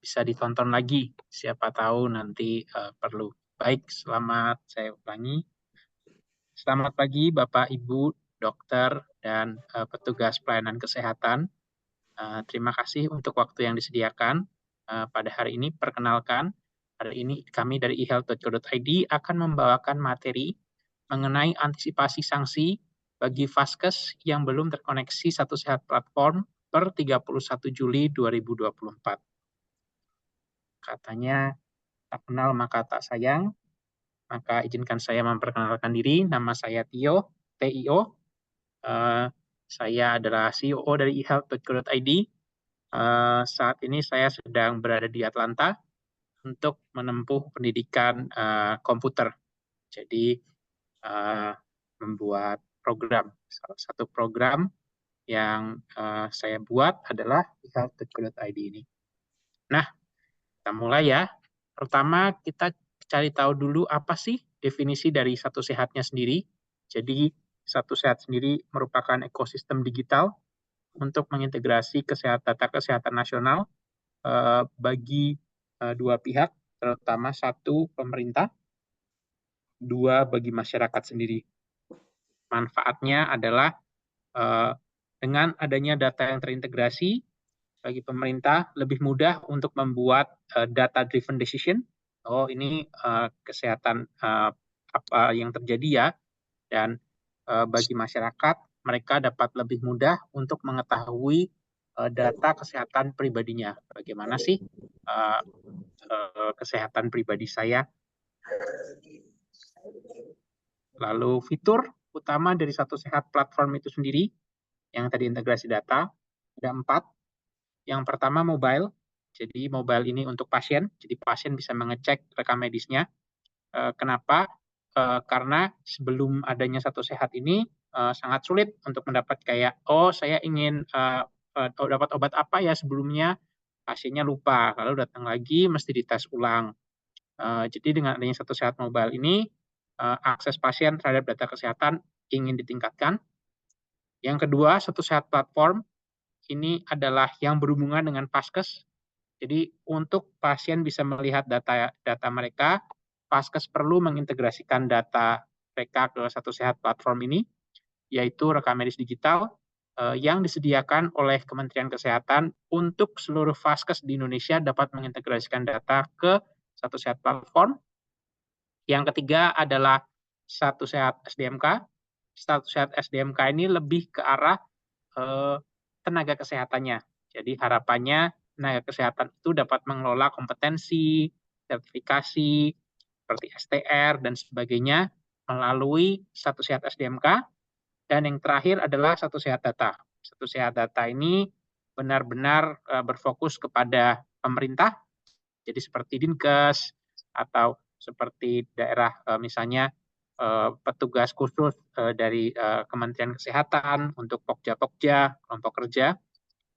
bisa ditonton lagi. Siapa tahu nanti perlu. Baik, saya ulangi. Selamat pagi Bapak, Ibu, dokter, dan petugas pelayanan kesehatan. Terima kasih untuk waktu yang disediakan pada hari ini. Perkenalkan, hari ini kami dari ehealth.co.id akan membawakan materi mengenai antisipasi sanksi bagi vaskes yang belum terkoneksi Satu Sehat Platform per 31 Juli 2024. Katanya, tak kenal maka tak sayang, maka izinkan saya memperkenalkan diri. Nama saya Tio, TIO. Saya adalah CEO dari ehealth.co.id. Saat ini saya sedang berada di Atlanta untuk menempuh pendidikan komputer. Jadi membuat program. Salah satu program yang saya buat adalah ehealth.co.id ini. Nah, kita mulai ya. Pertama, kita cari tahu dulu apa sih definisi dari Satu Sehatnya sendiri. Jadi, Satu Sehat sendiri merupakan ekosistem digital untuk mengintegrasi data kesehatan nasional bagi dua pihak, terutama satu, pemerintah, dua, bagi masyarakat sendiri. Manfaatnya adalah dengan adanya data yang terintegrasi, bagi pemerintah lebih mudah untuk membuat data-driven decision. Oh, ini kesehatan apa yang terjadi ya. Dan bagi masyarakat, mereka dapat lebih mudah untuk mengetahui data kesehatan pribadinya. Bagaimana sih kesehatan pribadi saya? Lalu fitur utama dari Satu Sehat platform itu sendiri, yang tadi integrasi data, ada 4. Yang pertama mobile. Jadi mobile ini untuk pasien. Jadi pasien bisa mengecek rekam medisnya. Kenapa? Karena sebelum adanya Satu Sehat ini sangat sulit untuk mendapat kayak, saya ingin dapat obat apa ya sebelumnya, pasiennya lupa, lalu datang lagi mesti dites ulang. Jadi dengan adanya Satu Sehat mobile ini, akses pasien terhadap data kesehatan ingin ditingkatkan. Yang kedua, Satu Sehat platform ini adalah yang berhubungan dengan Vaskes. Jadi untuk pasien bisa melihat data mereka, Vaskes perlu mengintegrasikan data mereka ke Satu Sehat platform ini, yaitu rekam medis digital yang disediakan oleh Kementerian Kesehatan untuk seluruh Vaskes di Indonesia dapat mengintegrasikan data ke Satu Sehat platform. Yang ketiga adalah Satu Sehat SDMK. Satu Sehat SDMK ini lebih ke arah tenaga kesehatannya. Jadi harapannya tenaga kesehatan itu dapat mengelola kompetensi, sertifikasi, seperti STR, dan sebagainya melalui Satu Sehat SDMK. Dan yang terakhir adalah Satu Sehat Data. Satu Sehat Data ini benar-benar berfokus kepada pemerintah, jadi seperti Dinkes, atau seperti daerah misalnya petugas khusus dari Kementerian Kesehatan untuk pokja-pokja, kelompok kerja,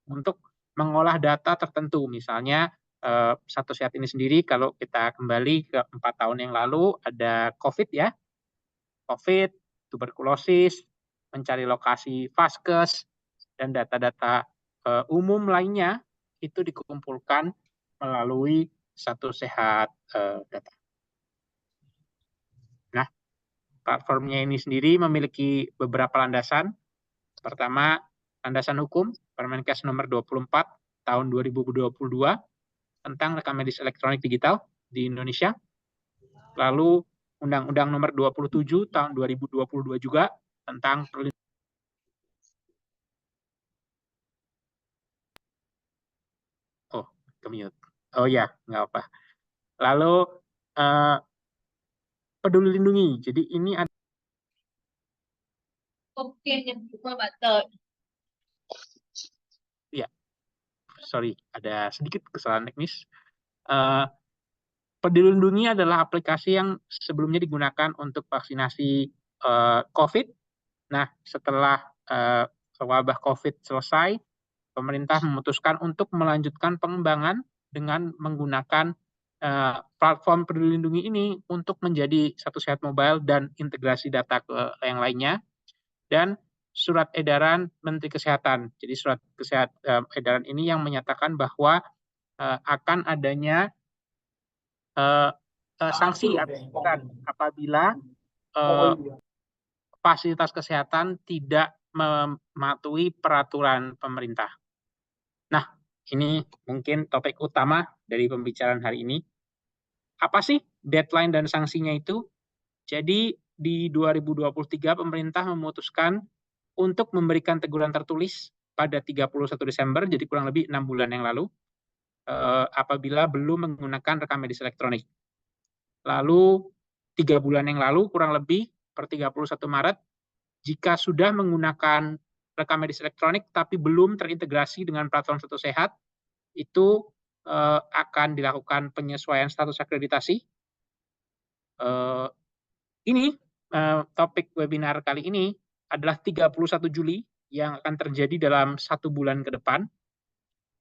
untuk mengolah data tertentu. Misalnya Satu Sehat ini sendiri, kalau kita kembali ke 4 tahun yang lalu, ada COVID ya, COVID, tuberkulosis, mencari lokasi vaskes, dan data-data umum lainnya itu dikumpulkan melalui Satu Sehat Data. Nah, platformnya ini sendiri memiliki beberapa landasan. Pertama, landasan hukum, Permenkes nomor 24 tahun 2022 tentang rekam medis elektronik digital di Indonesia. Lalu Undang-Undang nomor 27 tahun 2022 juga tentang perlindungan. Oh, ke-mute. Oh ya, nggak apa. Lalu Peduli Lindungi. Jadi ini ada. Oke, ya, sorry, ada sedikit kesalahan teknis. Peduli Lindungi adalah aplikasi yang sebelumnya digunakan untuk vaksinasi COVID. Nah, setelah wabah COVID selesai, pemerintah memutuskan untuk melanjutkan pengembangan dengan menggunakan platform Peduli Lindungi ini untuk menjadi Satu Sehat Mobile dan integrasi data ke yang lainnya. Dan surat edaran Menteri Kesehatan. Jadi surat edaran ini yang menyatakan bahwa akan adanya sanksi apabila fasilitas kesehatan tidak mematuhi peraturan pemerintah. Nah, ini mungkin topik utama dari pembicaraan hari ini. Apa sih deadline dan sanksinya itu? Jadi di 2023 pemerintah memutuskan untuk memberikan teguran tertulis pada 31 Desember, jadi kurang lebih 6 bulan yang lalu, apabila belum menggunakan rekam medis elektronik. Lalu 3 bulan yang lalu, kurang lebih per 31 Maret, jika sudah menggunakan rekam medis elektronik tapi belum terintegrasi dengan platform Satu Sehat, itu akan dilakukan penyesuaian status akreditasi. Ini topik webinar kali ini adalah 31 Juli yang akan terjadi dalam 1 bulan ke depan.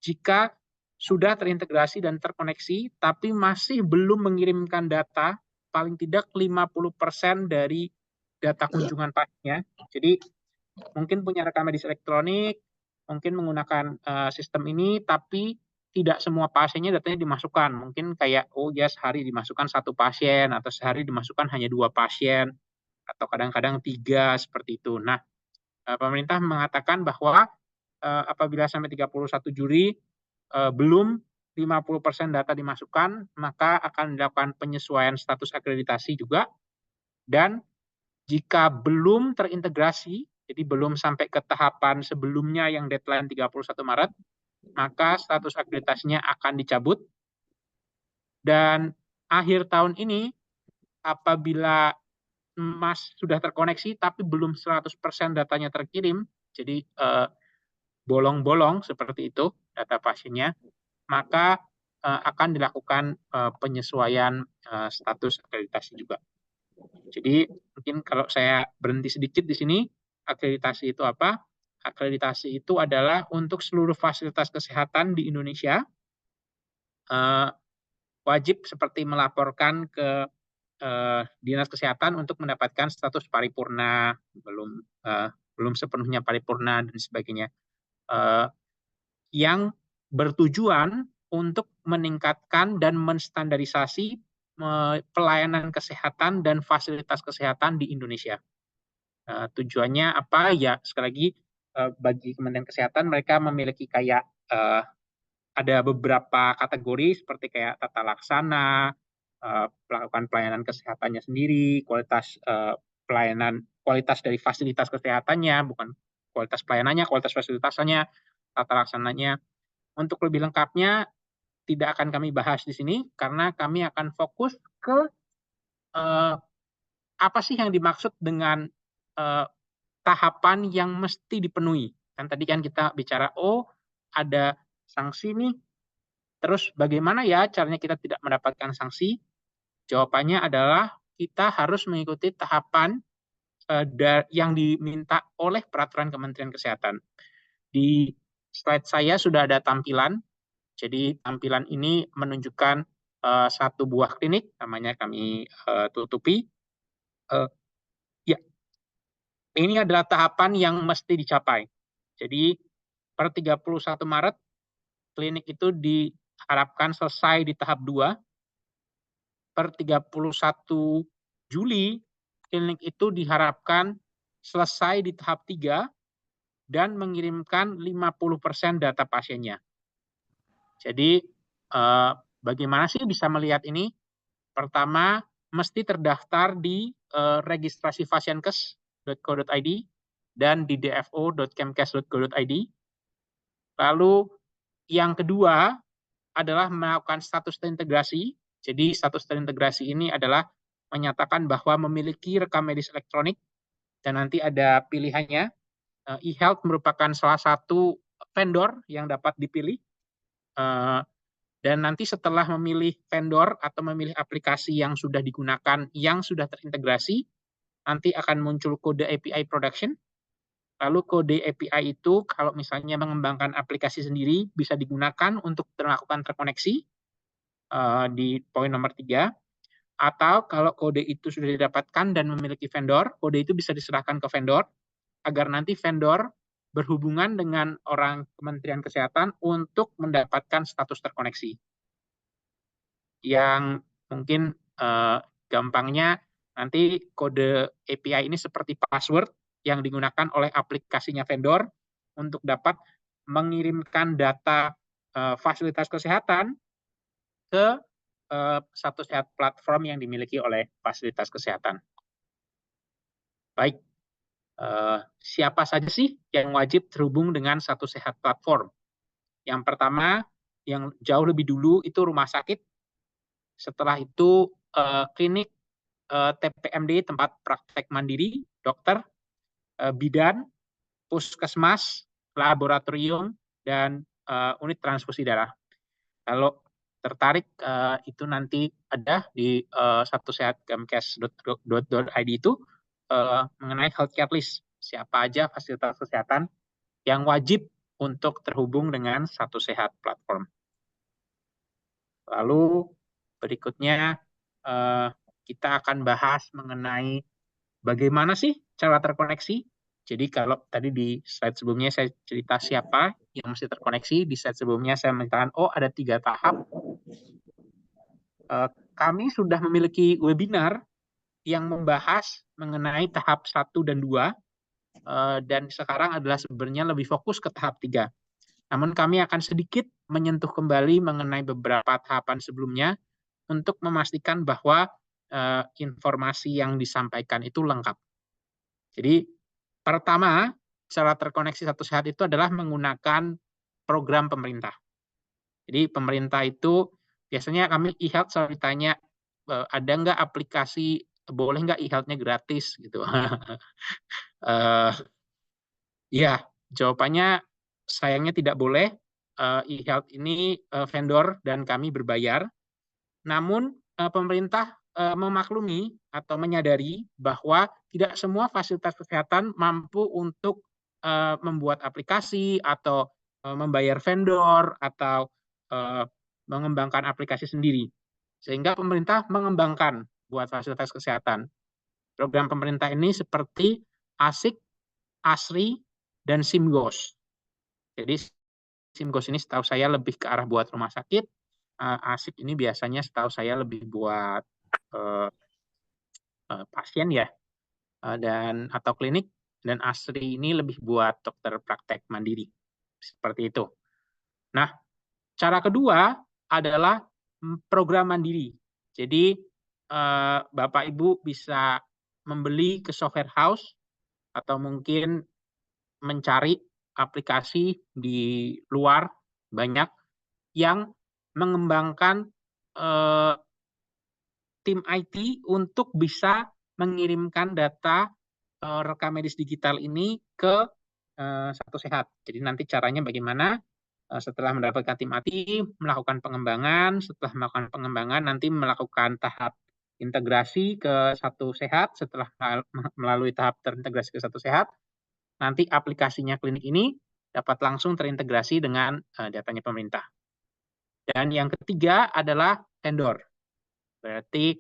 Jika sudah terintegrasi dan terkoneksi, tapi masih belum mengirimkan data, paling tidak 50% dari data kunjungan pasiennya. Jadi mungkin punya rekam medis elektronik, mungkin menggunakan sistem ini, tapi tidak semua pasiennya datanya dimasukkan. Mungkin kayak, oh ya sehari dimasukkan 1 pasien, atau sehari dimasukkan hanya 2 pasien, atau kadang-kadang 3, seperti itu. Nah, pemerintah mengatakan bahwa apabila sampai 31 Juli belum 50% data dimasukkan, maka akan dilakukan penyesuaian status akreditasi juga. Dan jika belum terintegrasi, jadi belum sampai ke tahapan sebelumnya yang deadline 31 Maret, maka status akreditasinya akan dicabut. Dan akhir tahun ini, apabila sudah terkoneksi tapi belum 100% datanya terkirim, jadi bolong-bolong seperti itu data pasiennya, maka akan dilakukan penyesuaian status akreditasi juga. Jadi mungkin kalau saya berhenti sedikit di sini, akreditasi itu apa? Akreditasi itu adalah untuk seluruh fasilitas kesehatan di Indonesia wajib seperti melaporkan ke Dinas Kesehatan untuk mendapatkan status paripurna, belum sepenuhnya paripurna dan sebagainya, yang bertujuan untuk meningkatkan dan menstandarisasi pelayanan kesehatan dan fasilitas kesehatan di Indonesia. Tujuannya apa? Ya, sekali lagi bagi Kementerian Kesehatan mereka memiliki kayak ada beberapa kategori seperti kayak tata laksana, melakukan pelayanan kesehatannya sendiri, kualitas pelayanan, kualitas dari fasilitas kesehatannya, bukan kualitas pelayanannya, kualitas fasilitasnya, tata laksananya. Untuk lebih lengkapnya tidak akan kami bahas di sini karena kami akan fokus ke apa sih yang dimaksud dengan tahapan yang mesti dipenuhi. Kan tadi kan kita bicara, oh ada sanksi nih, terus bagaimana ya caranya kita tidak mendapatkan sanksi? Jawabannya adalah kita harus mengikuti tahapan yang diminta oleh peraturan Kementerian Kesehatan. Di slide saya sudah ada tampilan, jadi tampilan ini menunjukkan satu buah klinik, namanya kami tutupi. Ya, ini adalah tahapan yang mesti dicapai. Jadi per 31 Maret, klinik itu diharapkan selesai di tahap 2. Per 31 Juli, klinik itu diharapkan selesai di tahap 3 dan mengirimkan 50% data pasiennya. Jadi bagaimana sih bisa melihat ini? Pertama, mesti terdaftar di registrasi pasienkes.co.id dan di dfo.kemkes.go.id. Lalu yang kedua adalah melakukan status terintegrasi. Jadi status terintegrasi ini adalah menyatakan bahwa memiliki rekam medis elektronik dan nanti ada pilihannya. E-health merupakan salah satu vendor yang dapat dipilih. Dan nanti setelah memilih vendor atau memilih aplikasi yang sudah digunakan, yang sudah terintegrasi, nanti akan muncul kode API production. Lalu kode API itu kalau misalnya mengembangkan aplikasi sendiri bisa digunakan untuk melakukan terkoneksi di poin nomor 3. Atau kalau kode itu sudah didapatkan dan memiliki vendor, kode itu bisa diserahkan ke vendor. agar nanti vendor berhubungan dengan orang Kementerian Kesehatan untuk mendapatkan status terkoneksi. Yang mungkin gampangnya nanti kode API ini seperti password yang digunakan oleh aplikasinya vendor untuk dapat mengirimkan data fasilitas kesehatan ke Satu Sehat platform yang dimiliki oleh fasilitas kesehatan. Baik, siapa saja sih yang wajib terhubung dengan Satu Sehat platform? Yang pertama, yang jauh lebih dulu itu rumah sakit. Setelah itu klinik, TPMD, tempat praktek mandiri, dokter, bidan, puskesmas, laboratorium, dan unit transfusi darah. Kalau tertarik, itu nanti ada di satusehatgamkes.id itu mengenai healthcare list. Siapa aja fasilitas kesehatan yang wajib untuk terhubung dengan Satu Sehat platform. Lalu berikutnya kita akan bahas mengenai bagaimana sih cara terkoneksi. Jadi kalau tadi di slide sebelumnya saya cerita siapa yang mesti terkoneksi, di slide sebelumnya saya menceritakan, oh ada 3 tahap. Kami sudah memiliki webinar yang membahas mengenai tahap 1 dan 2, dan sekarang adalah sebenarnya lebih fokus ke tahap 3. Namun kami akan sedikit menyentuh kembali mengenai beberapa tahapan sebelumnya untuk memastikan bahwa informasi yang disampaikan itu lengkap. Jadi pertama, cara terkoneksi Satu Sehat itu adalah menggunakan program pemerintah. Jadi pemerintah itu biasanya kami e-health selalu ditanya, ada nggak aplikasi, boleh nggak e-health-nya gratis gitu. Ya, jawabannya sayangnya tidak boleh. E-health ini vendor dan kami berbayar. Namun pemerintah memaklumi atau menyadari bahwa tidak semua fasilitas kesehatan mampu untuk membuat aplikasi atau membayar vendor atau mengembangkan aplikasi sendiri. Sehingga pemerintah mengembangkan buat fasilitas kesehatan. Program pemerintah ini seperti ASIK, ASRI, dan SIMGOS. Jadi SIMGOS ini setahu saya lebih ke arah buat rumah sakit. ASIK ini biasanya setahu saya lebih buat pasien ya, dan atau klinik, dan ASRI ini lebih buat dokter praktek mandiri. Seperti itu. Nah, cara kedua adalah program mandiri. Jadi Bapak Ibu bisa membeli ke software house atau mungkin mencari aplikasi di luar banyak yang mengembangkan tim IT untuk bisa mengirimkan data rekam medis digital ini ke Satu Sehat. Jadi nanti caranya bagaimana? Setelah mendapatkan tim IT, melakukan pengembangan, setelah melakukan pengembangan nanti melakukan tahap integrasi ke Satu Sehat, setelah melalui tahap terintegrasi ke Satu Sehat, nanti aplikasinya klinik ini dapat langsung terintegrasi dengan datanya pemerintah. Dan yang ketiga adalah vendor. Berarti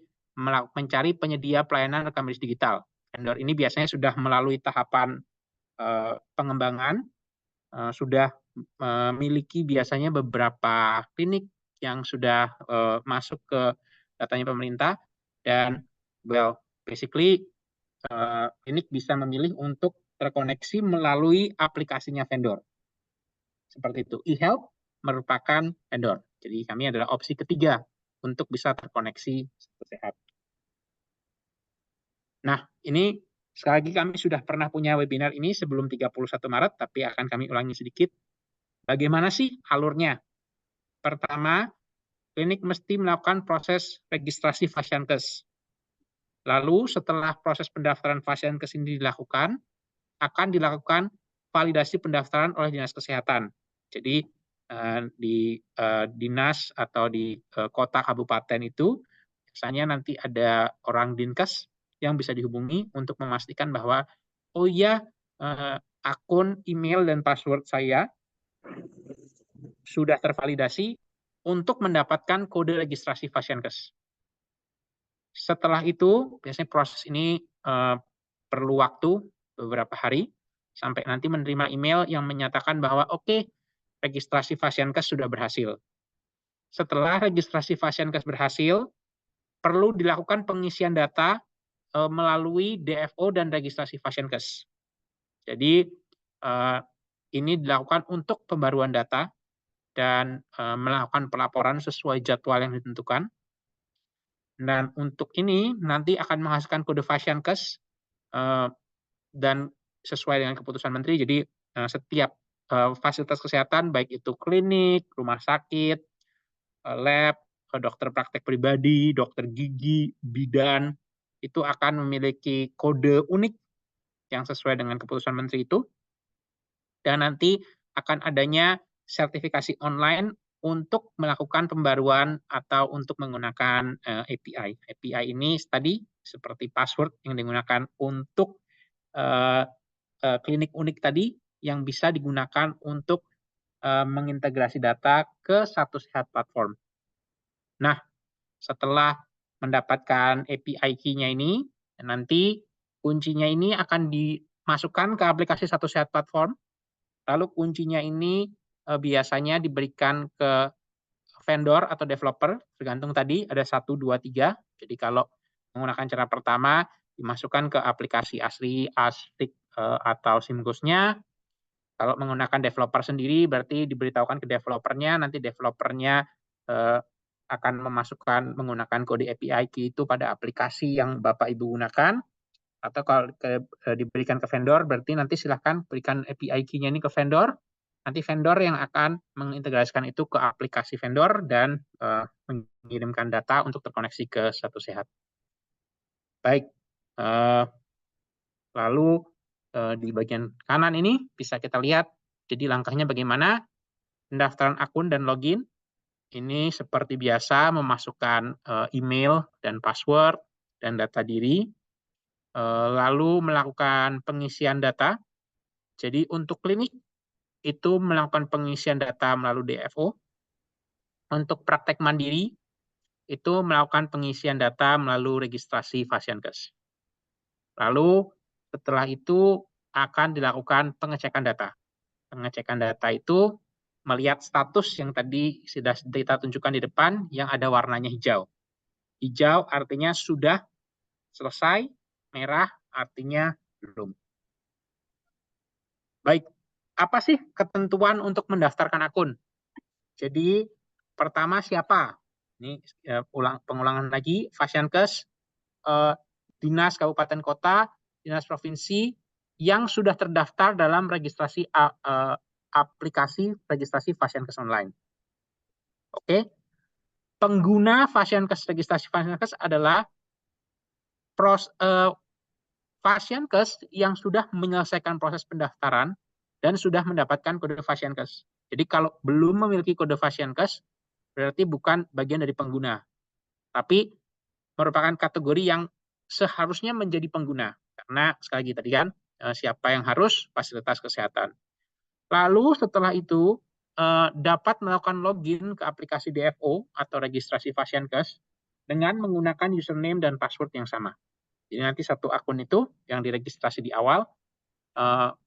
mencari penyedia pelayanan rekam medis digital. Vendor ini biasanya sudah melalui tahapan pengembangan, sudah memiliki biasanya beberapa klinik yang sudah masuk ke datanya pemerintah, dan basically klinik bisa memilih untuk terkoneksi melalui aplikasinya vendor. Seperti itu. E-health merupakan vendor. Jadi kami adalah opsi ketiga untuk bisa terkoneksi Satu Sehat. Nah, ini sekali lagi kami sudah pernah punya webinar ini sebelum 31 Maret, tapi akan kami ulangi sedikit. Bagaimana sih alurnya? Pertama, klinik mesti melakukan proses registrasi Fasiankes. Lalu setelah proses pendaftaran Fasiankes ini dilakukan, akan dilakukan validasi pendaftaran oleh Dinas Kesehatan. Jadi di dinas atau di kota kabupaten itu biasanya nanti ada orang Dinkes yang bisa dihubungi untuk memastikan bahwa oh iya, akun email dan password saya sudah tervalidasi untuk mendapatkan kode registrasi Fasiankes. Setelah itu biasanya proses ini perlu waktu beberapa hari. sampai nanti menerima email yang menyatakan bahwa oke, registrasi Fasiankes sudah berhasil. Setelah registrasi Fasiankes berhasil, perlu dilakukan pengisian data melalui DFO dan registrasi Fasiankes. Jadi ini dilakukan untuk pembaruan data dan melakukan pelaporan sesuai jadwal yang ditentukan. Dan untuk ini nanti akan menghasilkan kode Fasiankes dan sesuai dengan keputusan Menteri. Jadi setiap fasilitas kesehatan, baik itu klinik, rumah sakit, lab, dokter praktek pribadi, dokter gigi, bidan, itu akan memiliki kode unik yang sesuai dengan keputusan Menteri itu. Dan nanti akan adanya sertifikasi online untuk melakukan pembaruan atau untuk menggunakan API. API ini tadi seperti password yang digunakan untuk klinik unik tadi yang bisa digunakan untuk mengintegrasi data ke Satu Sehat platform. Nah, setelah mendapatkan API key-nya ini, nanti kuncinya ini akan dimasukkan ke aplikasi Satu Sehat platform. Lalu kuncinya ini biasanya diberikan ke vendor atau developer, tergantung tadi ada 1, 2, 3. Jadi kalau menggunakan cara pertama, dimasukkan ke aplikasi asli, Astik, atau Simgos-nya. Kalau menggunakan developer sendiri, berarti diberitahukan ke developernya, nanti developernya akan memasukkan menggunakan kode API key itu pada aplikasi yang Bapak Ibu gunakan. Atau kalau diberikan ke vendor, berarti nanti silahkan berikan API key-nya ini ke vendor. Nanti vendor yang akan mengintegrasikan itu ke aplikasi vendor dan mengirimkan data untuk terkoneksi ke Satu Sehat. Baik, lalu di bagian kanan ini bisa kita lihat, jadi langkahnya bagaimana, pendaftaran akun dan login. Ini seperti biasa memasukkan email dan password dan data diri, lalu melakukan pengisian data. Jadi untuk klinik itu melakukan pengisian data melalui DFO. Untuk praktek mandiri itu melakukan pengisian data melalui registrasi Fasiankes. Lalu setelah itu akan dilakukan pengecekan data. Pengecekan data itu melihat status yang tadi sudah kita tunjukkan di depan yang ada warnanya hijau. Hijau artinya sudah selesai, merah artinya belum. Baik, apa sih ketentuan untuk mendaftarkan akun? Jadi pertama siapa? Ini pengulangan lagi, Fasiankes, dinas kabupaten kota, dinas provinsi yang sudah terdaftar dalam registrasi aplikasi registrasi Fasiankes online. Oke. Pengguna Fasiankes registrasi Fasiankes adalah Fasiankes yang sudah menyelesaikan proses pendaftaran dan sudah mendapatkan kode Fasiankes. Jadi kalau belum memiliki kode Fasiankes, berarti bukan bagian dari pengguna, tapi merupakan kategori yang seharusnya menjadi pengguna. Karena sekali lagi tadi kan, siapa yang harus? Fasilitas kesehatan. Lalu setelah itu dapat melakukan login ke aplikasi DFO atau registrasi Fasiankes dengan menggunakan username dan password yang sama. Jadi nanti satu akun itu yang diregistrasi di awal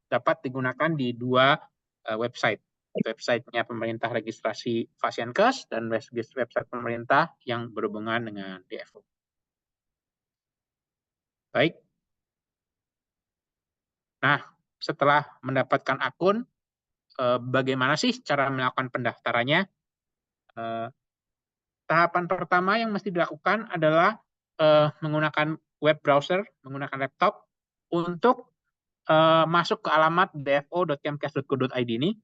dapat digunakan di dua website. Websitenya pemerintah registrasi Fasiankes dan website pemerintah yang berhubungan dengan DFO. Baik. Nah, setelah mendapatkan akun, bagaimana sih cara melakukan pendaftarannya? Tahapan pertama yang mesti dilakukan adalah menggunakan web browser, menggunakan laptop, untuk masuk ke alamat dfo.kemkes.go.id ini.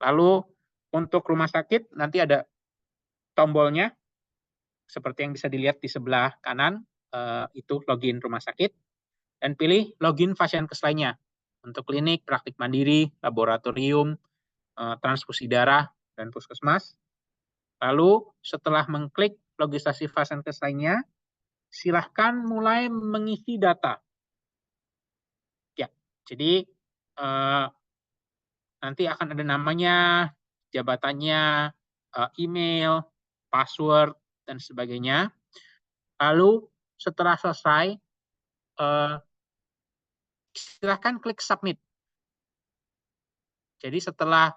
Lalu untuk rumah sakit nanti ada tombolnya seperti yang bisa dilihat di sebelah kanan, itu login rumah sakit, dan pilih login Fasiankes lainnya untuk klinik, praktik mandiri, laboratorium, transfusi darah, dan puskesmas. Lalu setelah mengklik registrasi Fasiankes lainnya, silahkan mulai mengisi data. Ya, jadi nanti akan ada namanya, jabatannya, email, password, dan sebagainya. Lalu setelah selesai, silahkan klik submit. Jadi setelah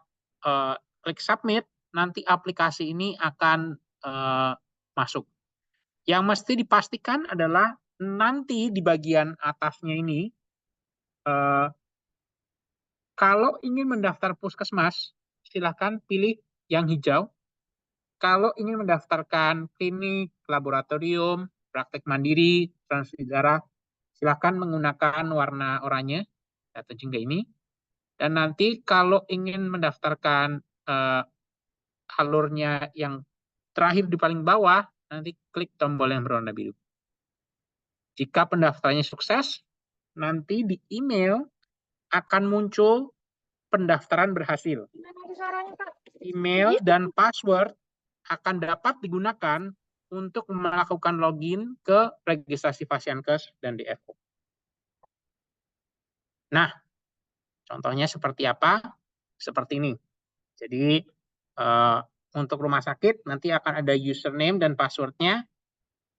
klik submit, nanti aplikasi ini akan masuk. Yang mesti dipastikan adalah nanti di bagian atasnya ini, kalau ingin mendaftar puskesmas, silakan pilih yang hijau. Kalau ingin mendaftarkan klinik, laboratorium, praktek mandiri, transfusi darah, silakan menggunakan warna oranye atau jingga ini. Dan nanti kalau ingin mendaftarkan alurnya yang terakhir di paling bawah, nanti klik tombol yang berwarna biru. Jika pendaftarannya sukses, nanti di email akan muncul pendaftaran berhasil. Email dan password akan dapat digunakan untuk melakukan login ke registrasi Pasienkes dan DFO. Nah, contohnya seperti apa? Seperti ini. Jadi, untuk rumah sakit nanti akan ada username dan password-nya.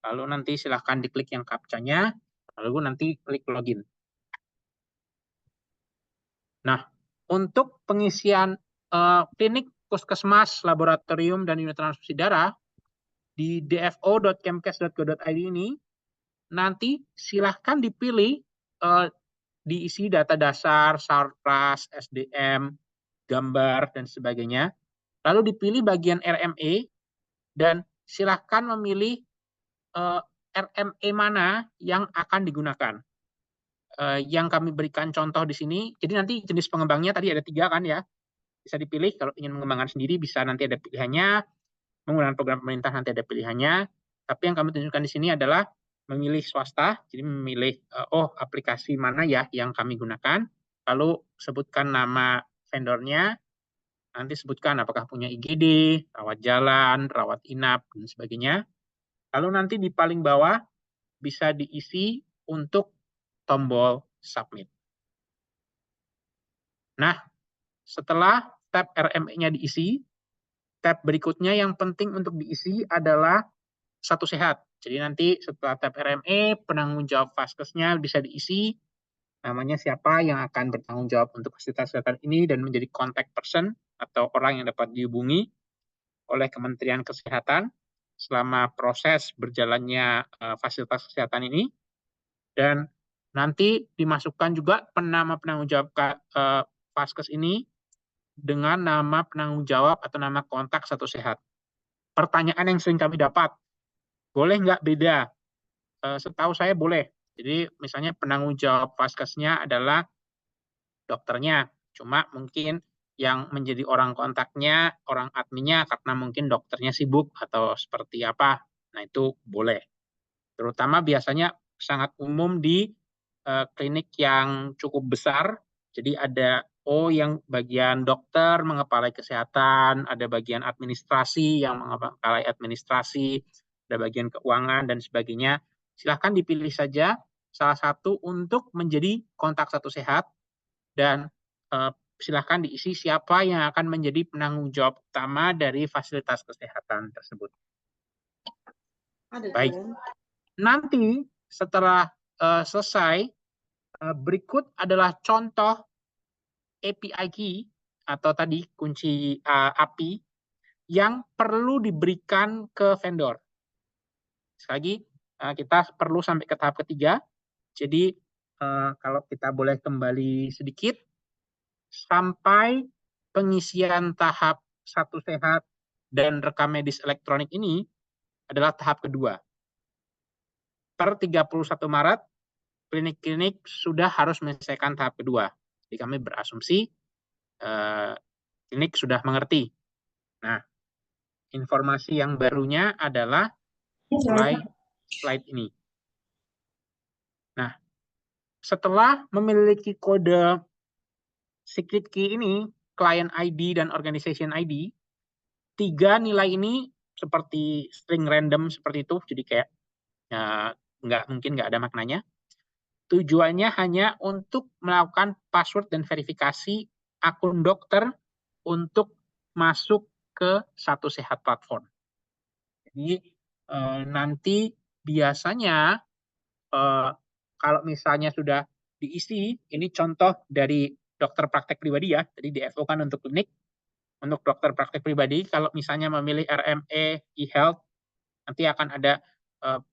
Lalu nanti silahkan diklik yang captcha-nya, lalu nanti klik login. Nah, untuk pengisian klinik, puskesmas, laboratorium, dan unit transfusi darah di dfo.kemkes.go.id ini, nanti silahkan dipilih diisi data dasar, sarpras, SDM, gambar, dan sebagainya. Lalu dipilih bagian RME, dan silahkan memilih RME mana yang akan digunakan. Yang kami berikan contoh di sini, jadi nanti jenis pengembangnya tadi ada 3 kan ya, bisa dipilih. Kalau ingin mengembangkan sendiri bisa nanti ada pilihannya, menggunakan program pemerintah nanti ada pilihannya, tapi yang kami tunjukkan di sini adalah memilih swasta, jadi memilih aplikasi mana ya yang kami gunakan, lalu sebutkan nama vendornya, nanti sebutkan apakah punya IGD, rawat jalan, rawat inap, dan sebagainya. Lalu nanti di paling bawah bisa diisi untuk tombol submit. Nah, setelah tab RME-nya diisi, tab berikutnya yang penting untuk diisi adalah Satu Sehat. Jadi nanti setelah tab RME, penanggung jawab Vaskesnya bisa diisi, namanya siapa yang akan bertanggung jawab untuk fasilitas kesehatan ini dan menjadi contact person atau orang yang dapat dihubungi oleh Kementerian Kesehatan selama proses berjalannya fasilitas kesehatan ini. Dan nanti dimasukkan juga nama penanggung jawab Vaskes ini dengan nama penanggung jawab atau nama kontak Satu Sehat. Pertanyaan yang sering kami dapat, boleh nggak beda? Setahu saya boleh. Jadi misalnya penanggung jawab Vaskesnya adalah dokternya, cuma mungkin yang menjadi orang kontaknya, orang adminnya karena mungkin dokternya sibuk atau seperti apa. Nah itu boleh. Terutama biasanya sangat umum di klinik yang cukup besar. Jadi ada yang bagian dokter mengepalai kesehatan, ada bagian administrasi yang mengepalai administrasi, ada bagian keuangan dan sebagainya. Silahkan dipilih saja salah satu untuk menjadi kontak Satu Sehat dan silahkan diisi siapa yang akan menjadi penanggung jawab utama dari fasilitas kesehatan tersebut. Baik. Nanti setelah selesai, berikut adalah contoh API key atau tadi kunci API yang perlu diberikan ke vendor. Sekali lagi, kita perlu sampai ke tahap ketiga. Jadi kalau kita boleh kembali sedikit, sampai pengisian tahap Satu Sehat dan rekam medis elektronik ini adalah tahap kedua. Per 31 Maret, klinik-klinik sudah harus menyelesaikan tahap kedua. Jadi kami berasumsi klinik sudah mengerti. Nah, informasi yang barunya adalah mulai slide ini. Nah, setelah memiliki kode secret key ini, client ID dan organization ID, 3 nilai ini seperti string random seperti itu, jadi kayak mungkin nggak ada maknanya. Tujuannya hanya untuk melakukan password dan verifikasi akun dokter untuk masuk ke Satu Sehat platform. Jadi nanti biasanya kalau misalnya sudah diisi, ini contoh dari dokter praktek pribadi ya. Jadi DFO kan untuk klinik. Untuk dokter praktek pribadi, kalau misalnya memilih RME e-health, nanti akan ada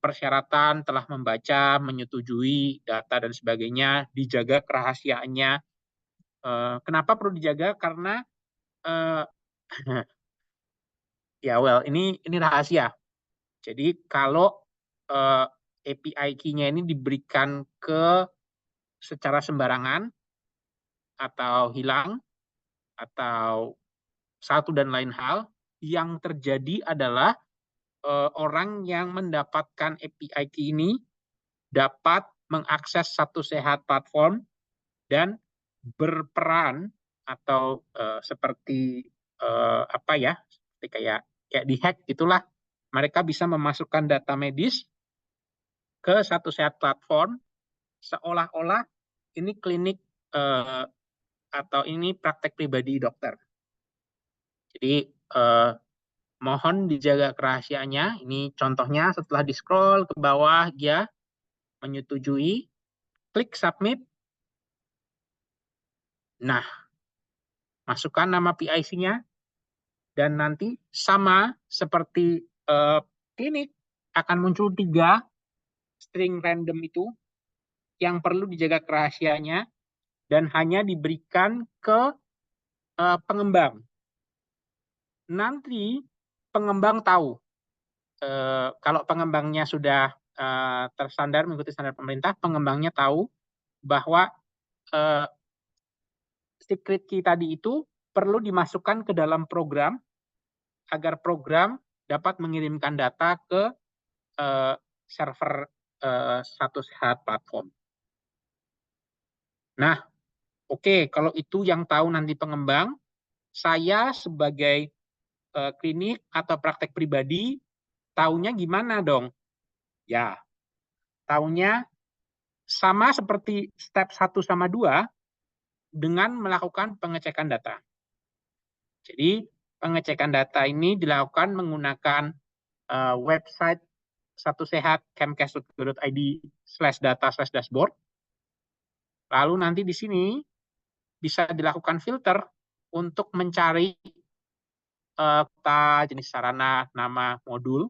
persyaratan telah membaca, menyetujui data dan sebagainya, dijaga kerahasiaannya. Kenapa perlu dijaga? Karena ya ini rahasia. Jadi kalau API key-nya ini diberikan ke secara sembarangan atau hilang atau satu dan lain hal, yang terjadi adalah orang yang mendapatkan API key ini dapat mengakses Satu Sehat platform dan berperan atau seperti apa ya, seperti kayak dihack gitulah. Mereka bisa memasukkan data medis ke Satu Sehat platform seolah-olah ini klinik atau ini praktek pribadi dokter. Jadi mohon dijaga kerahasiaannya. Ini contohnya setelah di-scroll ke bawah, dia menyetujui, klik submit. Nah, masukkan nama PIC-nya, dan nanti sama seperti klinik, akan muncul 3 string random itu yang perlu dijaga kerahasiaannya dan hanya diberikan ke pengembang. Nanti pengembang tahu kalau pengembangnya sudah terstandar mengikuti standar pemerintah, pengembangnya tahu bahwa secret key tadi itu perlu dimasukkan ke dalam program agar program dapat mengirimkan data ke server Satu Sehat platform. Nah, oke, kalau itu yang tahu nanti pengembang, saya sebagai klinik atau praktek pribadi taunya gimana dong? Ya, taunya sama seperti step 1 sama 2 dengan melakukan pengecekan data. Jadi, pengecekan data ini dilakukan menggunakan website Satu Sehat kemkes.go.id/data/dashboard. Lalu nanti di sini bisa dilakukan filter untuk mencari kota, jenis sarana, nama, modul.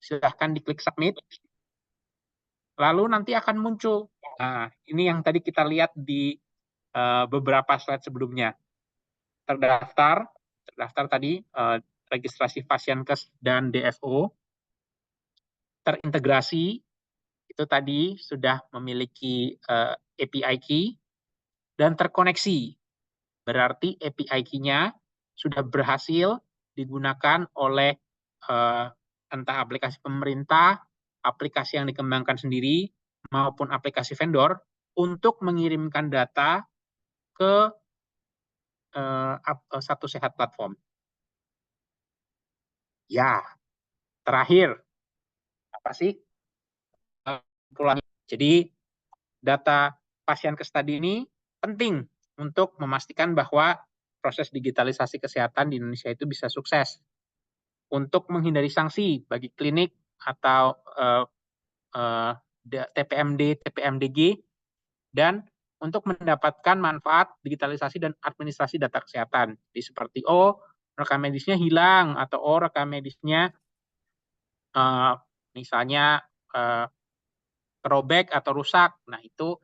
Silahkan diklik submit. Lalu nanti akan muncul. Nah, ini yang tadi kita lihat di beberapa slide sebelumnya. Terdaftar tadi registrasi Pasienkes dan DFO. Terintegrasi, itu tadi sudah memiliki API key dan terkoneksi. Berarti API key-nya sudah berhasil digunakan oleh entah aplikasi pemerintah, aplikasi yang dikembangkan sendiri, maupun aplikasi vendor untuk mengirimkan data ke Satu Sehat platform. Ya, terakhir, apa sih? Jadi, data Pasienkes tadi ini penting untuk memastikan bahwa proses digitalisasi kesehatan di Indonesia itu bisa sukses. Untuk menghindari sanksi bagi klinik atau TPMD, TPMDG, dan untuk mendapatkan manfaat digitalisasi dan administrasi data kesehatan. Jadi seperti, rekam medisnya hilang, atau rekam medisnya misalnya terobek atau rusak. Nah, itu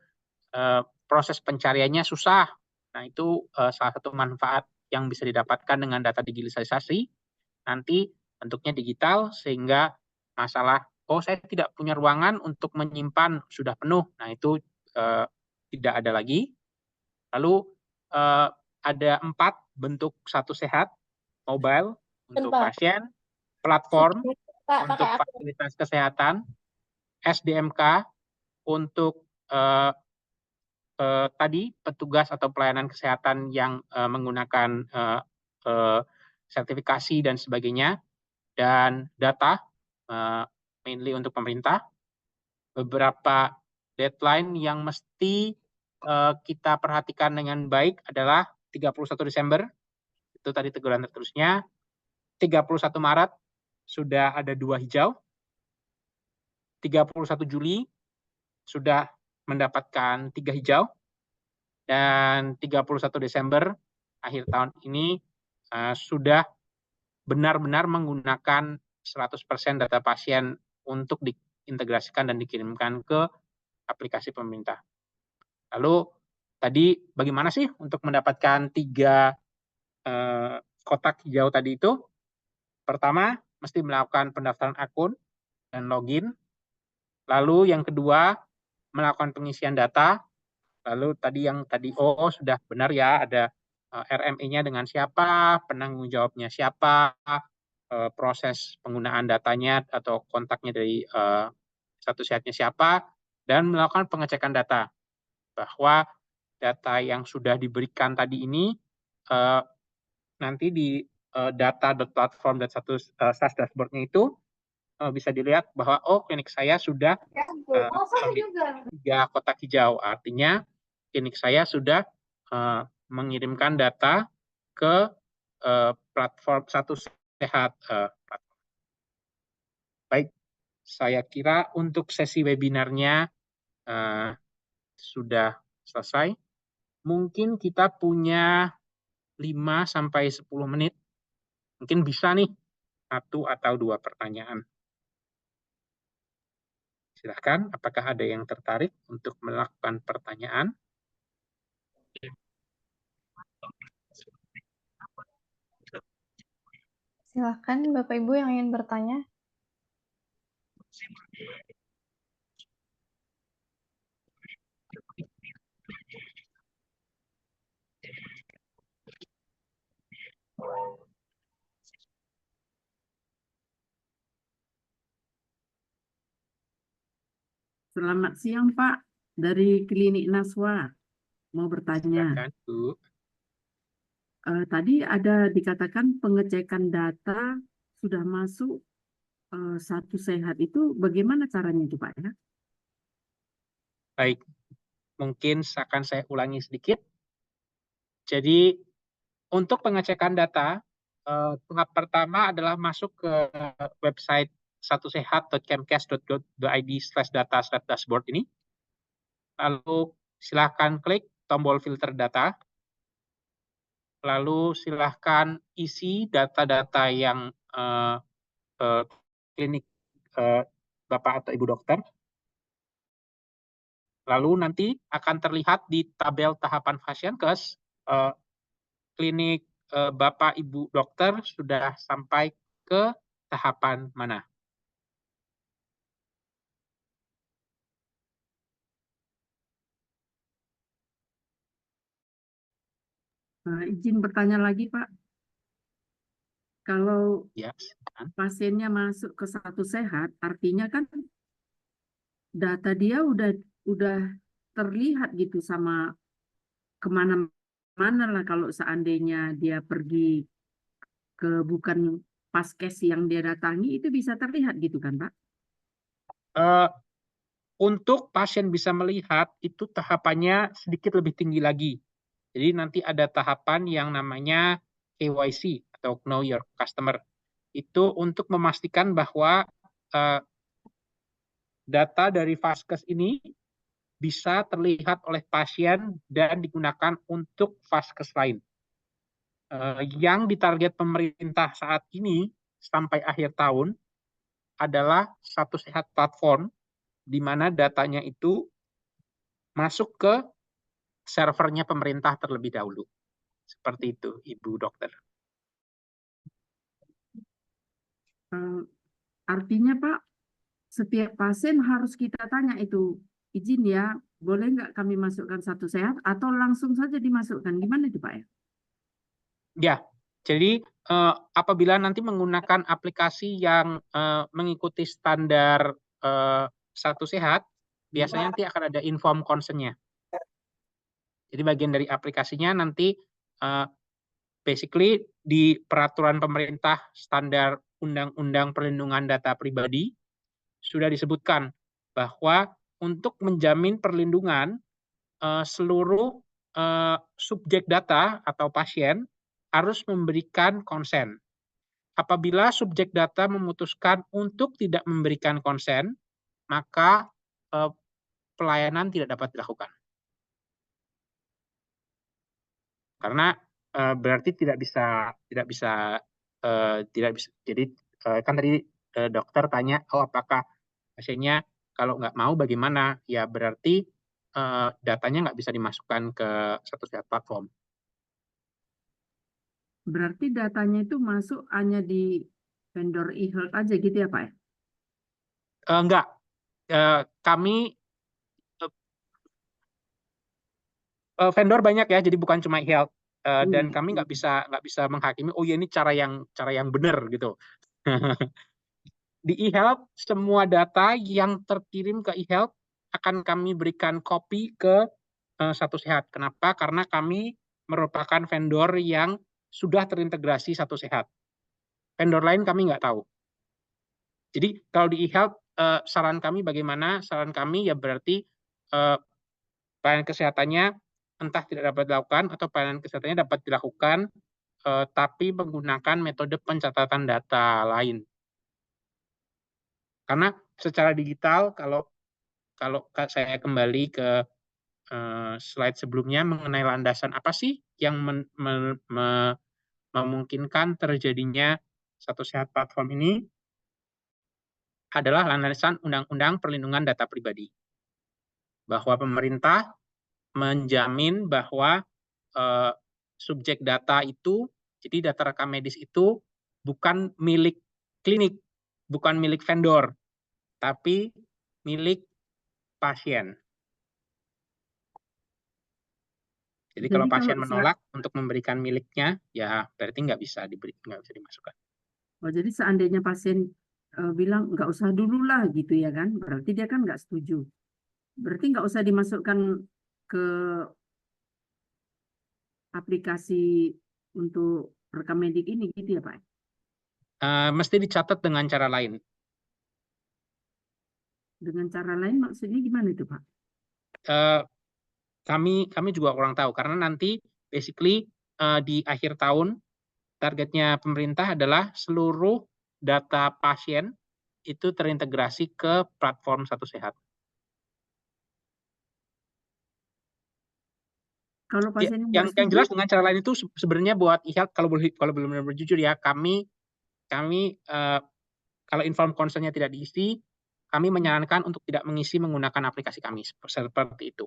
proses pencariannya susah. Nah, itu salah satu manfaat yang bisa didapatkan dengan data digitalisasi. Nanti bentuknya digital, sehingga masalah, saya tidak punya ruangan untuk menyimpan, sudah penuh. Nah, itu tidak ada lagi. Lalu ada 4 bentuk Satu Sehat: mobile untuk pasien, platform untuk fasilitas kesehatan, SDMK untuk tadi petugas atau pelayanan kesehatan yang menggunakan sertifikasi dan sebagainya, dan data mainly untuk pemerintah. Beberapa deadline yang mesti kita perhatikan dengan baik adalah 31 Desember, itu tadi teguran tertulisnya. 31 Maret sudah ada 2 hijau. 31 Juli sudah mendapatkan 3 hijau. dan 31 Desember akhir tahun ini sudah benar-benar menggunakan 100% data pasien untuk diintegrasikan dan dikirimkan ke aplikasi pemerintah. Lalu tadi bagaimana sih untuk mendapatkan 3 kotak hijau tadi itu? Pertama, mesti melakukan pendaftaran akun dan login. Lalu yang kedua, melakukan pengisian data. Lalu tadi sudah benar ya, ada RME-nya dengan siapa, penanggung jawabnya siapa, proses penggunaan datanya atau kontaknya dari satu sehatnya siapa, dan melakukan pengecekan data bahwa data yang sudah diberikan tadi ini nanti di data.platform.1 SAS dashboard-nya itu bisa dilihat bahwa klinik saya sudah memiliki 3 kotak hijau. Artinya klinik saya sudah mengirimkan data ke platform Satu Sehat. Baik, saya kira untuk sesi webinarnya sudah selesai. Mungkin kita punya 5-10 menit. Mungkin bisa nih 1 atau 2 pertanyaan. Silahkan, apakah ada yang tertarik untuk melakukan pertanyaan? Silahkan Bapak Ibu yang ingin bertanya. Selamat siang Pak, dari Klinik Naswa. Mau bertanya. Silakan, Bu. Tadi ada dikatakan pengecekan data sudah masuk Satu Sehat, itu bagaimana caranya itu Pak ya? Baik, mungkin akan saya ulangi sedikit. Jadi untuk pengecekan data, tahap pertama adalah masuk ke website satusehat.kemkes.go.id/data/dashboard ini. Lalu silahkan klik tombol filter data. Lalu silahkan isi data-data yang klinik Bapak atau Ibu dokter. Lalu nanti akan terlihat di tabel tahapan Fasienkes, klinik Bapak Ibu dokter sudah sampai ke tahapan mana. Izin bertanya lagi Pak. Kalau Ya, pasiennya masuk ke Satu Sehat, artinya kan data dia udah terlihat gitu sama kemana-mana lah kalau seandainya dia pergi ke bukan paskes yang dia datangi, itu bisa terlihat gitu kan Pak? Untuk pasien bisa melihat, itu tahapannya sedikit lebih tinggi lagi. Jadi nanti ada tahapan yang namanya KYC atau Know Your Customer. Itu untuk memastikan bahwa data dari Vaskes ini bisa terlihat oleh pasien dan digunakan untuk Vaskes lain. Yang ditarget pemerintah saat ini sampai akhir tahun adalah Satu Sehat platform, di mana datanya itu masuk ke servernya pemerintah terlebih dahulu. Seperti itu, Ibu Dokter. Artinya Pak, setiap pasien harus kita tanya itu, izin ya, boleh nggak kami masukkan Satu Sehat atau langsung saja dimasukkan? Gimana itu Pak ya? Ya, jadi apabila nanti menggunakan aplikasi yang mengikuti standar Satu Sehat, biasanya nanti akan ada inform consent-nya. Jadi bagian dari aplikasinya nanti basically di peraturan pemerintah standar Undang-Undang Perlindungan Data Pribadi sudah disebutkan bahwa untuk menjamin perlindungan seluruh subjek data atau pasien harus memberikan konsen. Apabila subjek data memutuskan untuk tidak memberikan konsen, maka pelayanan tidak dapat dilakukan. Karena berarti tidak bisa jadi kan tadi dokter tanya, apakah pasiennya kalau nggak mau bagaimana? Ya berarti datanya nggak bisa dimasukkan ke satu sehat platform. Berarti datanya itu masuk hanya di vendor e-health aja gitu ya Pak ya? Enggak, kami vendor banyak ya, jadi bukan cuma health. Dan kami nggak bisa menghakimi, oh ya ini cara yang benar gitu. Di eHealth, semua data yang terkirim ke eHealth akan kami berikan copy ke Satu Sehat. Kenapa? Karena kami merupakan vendor yang sudah terintegrasi Satu Sehat. Vendor lain kami nggak tahu. Jadi kalau di eHealth, saran kami bagaimana? Saran kami ya berarti pelayanan kesehatannya entah tidak dapat dilakukan atau pelayanan kesehatannya dapat dilakukan, tapi menggunakan metode pencatatan data lain. Karena secara digital, kalau saya kembali ke slide sebelumnya mengenai landasan apa sih yang memungkinkan terjadinya Satu Sehat platform ini, adalah landasan Undang-Undang Perlindungan Data Pribadi. Bahwa pemerintah menjamin bahwa subjek data itu, jadi data rekam medis itu bukan milik klinik, bukan milik vendor, tapi milik pasien. Jadi kalau pasien menolak untuk memberikan miliknya, ya berarti nggak bisa dimasukkan. Oh, jadi seandainya pasien bilang nggak usah dulu lah gitu ya kan, berarti dia kan nggak setuju. Berarti nggak usah dimasukkan ke aplikasi untuk rekam medik ini gitu ya Pak? Mesti dicatat dengan cara lain. Dengan cara lain maksudnya gimana itu Pak? Kami juga kurang tahu karena nanti basically di akhir tahun targetnya pemerintah adalah seluruh data pasien itu terintegrasi ke platform Satu Sehat. Kalau pasiennya yang jelas dengan cara lain itu sebenarnya buat eHealth, kalau belum benar jujur ya, kami kalau inform consent-nya tidak diisi, kami menyarankan untuk tidak mengisi menggunakan aplikasi kami seperti itu.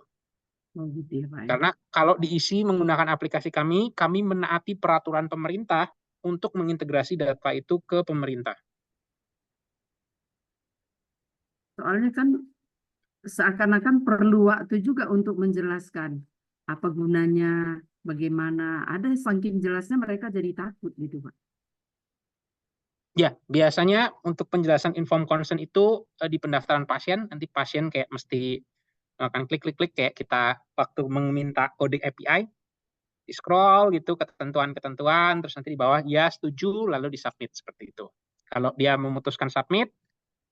Oh, gitu ya, Pak. Karena kalau diisi menggunakan aplikasi kami menaati peraturan pemerintah untuk mengintegrasi data itu ke pemerintah. Soalnya kan seakan-akan perlu waktu juga untuk menjelaskan apa gunanya, bagaimana. Ada saking jelasnya mereka jadi takut gitu, Pak. Ya, biasanya untuk penjelasan inform consent itu di pendaftaran pasien, nanti pasien kayak mesti melakukan klik-klik-klik kayak kita waktu meminta kode API, di scroll gitu ketentuan-ketentuan, terus nanti di bawah ya setuju, lalu di submit seperti itu. Kalau dia memutuskan submit,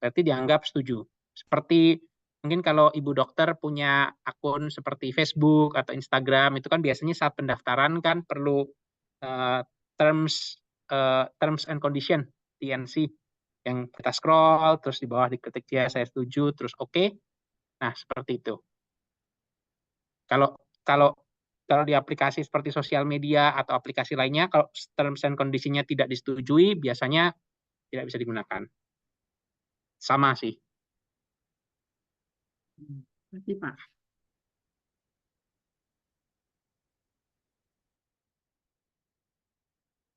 berarti dianggap setuju. Seperti mungkin kalau ibu dokter punya akun seperti Facebook atau Instagram, itu kan biasanya saat pendaftaran kan perlu terms and condition TNC yang kita scroll, terus di bawah diketik ya saya setuju, terus oke. Nah, seperti itu. Kalau di aplikasi seperti sosial media atau aplikasi lainnya, kalau terms and condition-nya tidak disetujui, biasanya tidak bisa digunakan. Sama sih. Berarti Pak.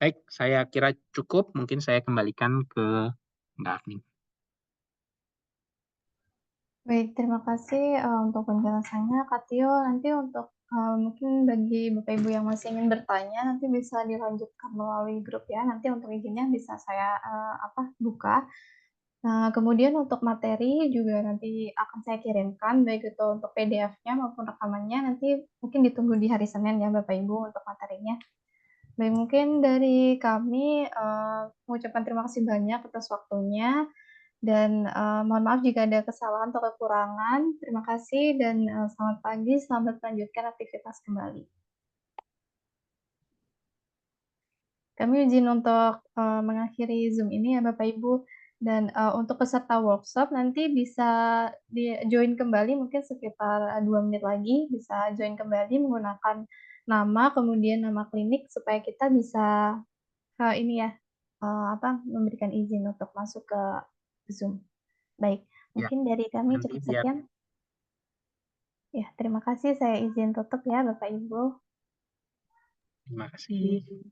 Baik, saya kira cukup. Mungkin saya kembalikan ke Mbak Afni. Baik, terima kasih untuk penjelasannya, Kak Tio. Nanti untuk mungkin bagi Bapak Ibu yang masih ingin bertanya, nanti bisa dilanjutkan melalui grup ya. Nanti untuk izinnya bisa saya buka. Nah, kemudian untuk materi juga nanti akan saya kirimkan, baik itu untuk PDF-nya maupun rekamannya. Nanti mungkin ditunggu di hari Senin ya, Bapak Ibu, untuk materinya. Baik, mungkin dari kami mengucapkan terima kasih banyak atas waktunya. Dan mohon maaf jika ada kesalahan atau kekurangan. Terima kasih dan selamat pagi, selamat melanjutkan aktivitas kembali. Kami izin untuk mengakhiri Zoom ini ya Bapak Ibu. Dan untuk peserta workshop nanti bisa di join kembali mungkin sekitar 2 menit lagi, bisa join kembali menggunakan nama, kemudian nama klinik supaya kita bisa ini ya memberikan izin untuk masuk ke Zoom. Baik, Ya, mungkin dari kami nanti cukup biar sekian. Ya, terima kasih. Saya izin tutup ya, Bapak Ibu. terima kasih.